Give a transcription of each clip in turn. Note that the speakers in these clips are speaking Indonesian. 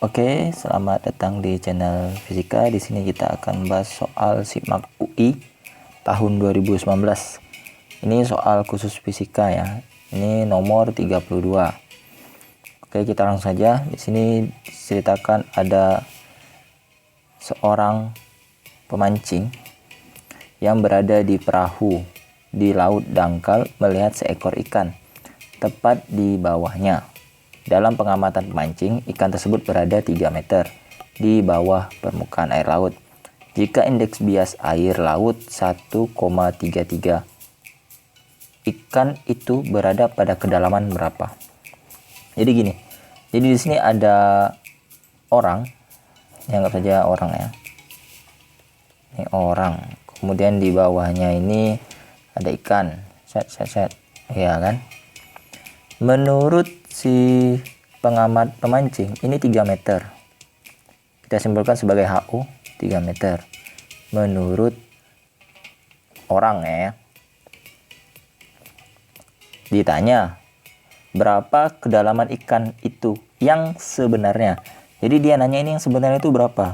Oke, selamat datang di channel Fisika. Di sini kita akan bahas soal SIMAK UI tahun 2019. Ini soal khusus fisika ya. Ini nomor 32. Oke, kita langsung saja. Di sini diceritakan ada seorang pemancing yang berada di perahu di laut dangkal melihat seekor ikan tepat di bawahnya. Dalam pengamatan pemancing, ikan tersebut berada 3 meter di bawah permukaan air laut. Jika indeks bias air laut 1,33, ikan itu berada pada kedalaman berapa? Jadi gini. Jadi di sini ada orang, anggap saja orang ya. Ini orang. Kemudian di bawahnya ini ada ikan. Set. Ya kan? Menurut si pengamat pemancing ini 3 meter. Kita simpulkan sebagai HU 3 meter. Menurut orang ya. Ditanya berapa kedalaman ikan itu yang sebenarnya. Jadi dia nanya ini yang sebenarnya itu berapa.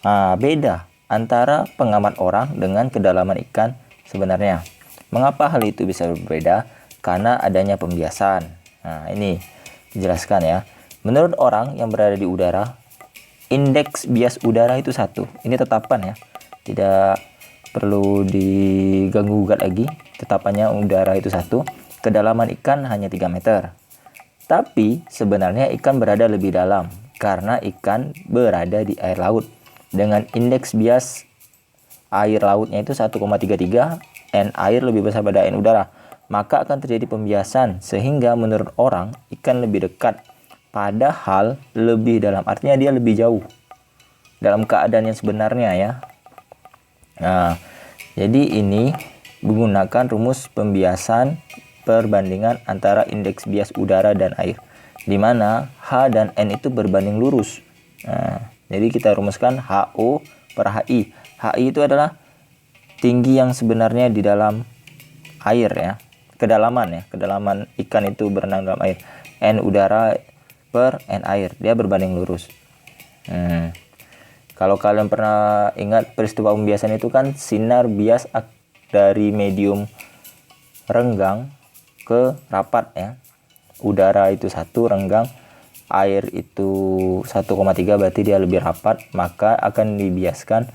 Nah, beda antara pengamat orang dengan kedalaman ikan sebenarnya. Mengapa hal itu bisa berbeda? Karena adanya pembiasan. Nah, ini dijelaskan ya. Menurut orang yang berada di udara, indeks bias udara itu 1. Ini tetapan ya. Tidak perlu diganggu-gugat lagi. Tetapannya udara itu 1. Kedalaman ikan hanya 3 meter. Tapi sebenarnya ikan berada lebih dalam karena ikan berada di air laut. Dengan indeks bias air lautnya itu 1,33, N air lebih besar pada N udara. Maka akan terjadi pembiasan sehingga menurut orang ikan lebih dekat, padahal lebih dalam, artinya dia lebih jauh dalam keadaan yang sebenarnya ya. Nah, jadi ini menggunakan rumus pembiasan perbandingan antara indeks bias udara dan air, di mana H dan N itu berbanding lurus. Nah, jadi kita rumuskan HO per HI. HI itu adalah tinggi yang sebenarnya di dalam air ya. Kedalaman ikan itu berenang dalam air. N udara per N air, dia berbanding lurus. Kalau kalian pernah ingat peristiwa pembiasan itu kan sinar bias dari medium renggang ke rapat ya. Udara itu 1, renggang, air itu 1,3, berarti dia lebih rapat, maka akan dibiaskan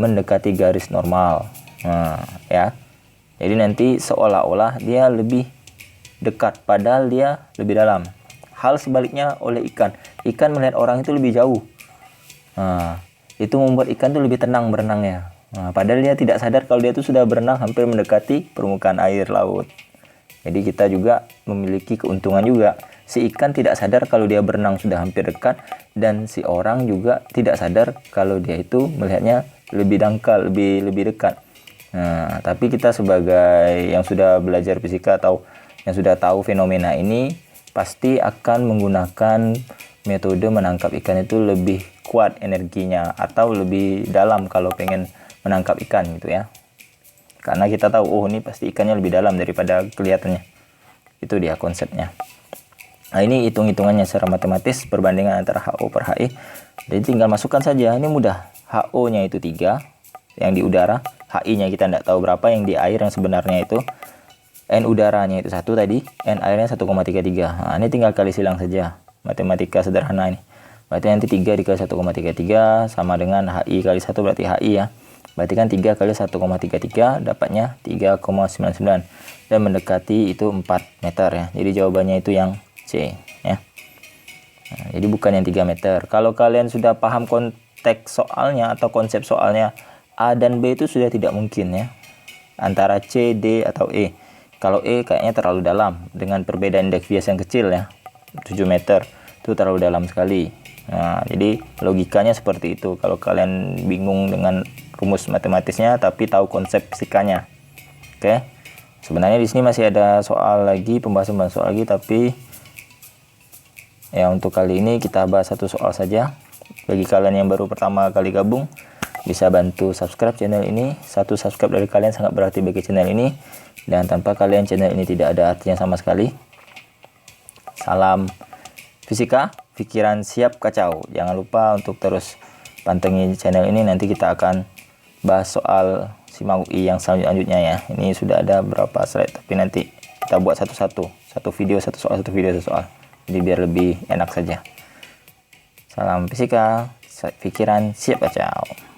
mendekati garis normal. Nah, ya. Jadi nanti seolah-olah dia lebih dekat, padahal dia lebih dalam. Hal sebaliknya oleh ikan. Ikan melihat orang itu lebih jauh. Nah, itu membuat ikan itu lebih tenang berenangnya. Nah, padahal dia tidak sadar kalau dia itu sudah berenang hampir mendekati permukaan air laut. Jadi kita juga memiliki keuntungan juga. Si ikan tidak sadar kalau dia berenang sudah hampir dekat, dan si orang juga tidak sadar kalau dia itu melihatnya lebih dangkal, lebih dekat. Nah, tapi kita sebagai yang sudah belajar fisika atau yang sudah tahu fenomena ini pasti akan menggunakan metode menangkap ikan itu lebih kuat energinya atau lebih dalam kalau pengen menangkap ikan gitu ya. Karena kita tahu oh ini pasti ikannya lebih dalam daripada kelihatannya. Itu dia konsepnya. Nah, ini hitung-hitungannya secara matematis perbandingan antara HO per HI. Jadi tinggal masukkan saja, ini mudah. HO-nya itu 3 yang di udara, HI-nya kita tidak tahu berapa yang di air yang sebenarnya itu. N udaranya itu 1 tadi, N airnya 1,33. Nah, ini tinggal kali silang saja. Matematika sederhana ini. Berarti nanti 3 dikali 1,33 sama dengan HI kali 1 berarti HI ya. Berarti kan 3 kali 1,33 dapatnya 3,99 dan mendekati itu 4 meter ya. Jadi jawabannya itu yang C ya. Nah, jadi bukan yang 3 meter. Kalau kalian sudah paham konteks soalnya atau konsep soalnya, A dan B itu sudah tidak mungkin ya. Antara C, D, atau E. Kalau E kayaknya terlalu dalam. Dengan perbedaan indeks bias yang kecil ya. 7 meter. Itu terlalu dalam sekali. Nah, jadi logikanya seperti itu. Kalau kalian bingung dengan rumus matematisnya tapi tahu konsep fisikanya. Oke. Sebenarnya di sini masih ada soal lagi, pembahasan soal lagi, tapi ya untuk kali ini kita bahas satu soal saja. Bagi kalian yang baru pertama kali gabung, bisa bantu subscribe channel ini. Satu subscribe dari kalian sangat berarti bagi channel ini, dan tanpa kalian channel ini tidak ada artinya sama sekali. Salam fisika. pikiran siap kacau. Jangan lupa untuk terus pantengin channel ini, nanti kita akan bahas soal SIMAK UI yang selanjutnya ya. Ini sudah ada berapa slide, tapi nanti kita buat satu-satu, satu video satu soal, jadi biar lebih enak saja. Salam fisika, pikiran siap kacau.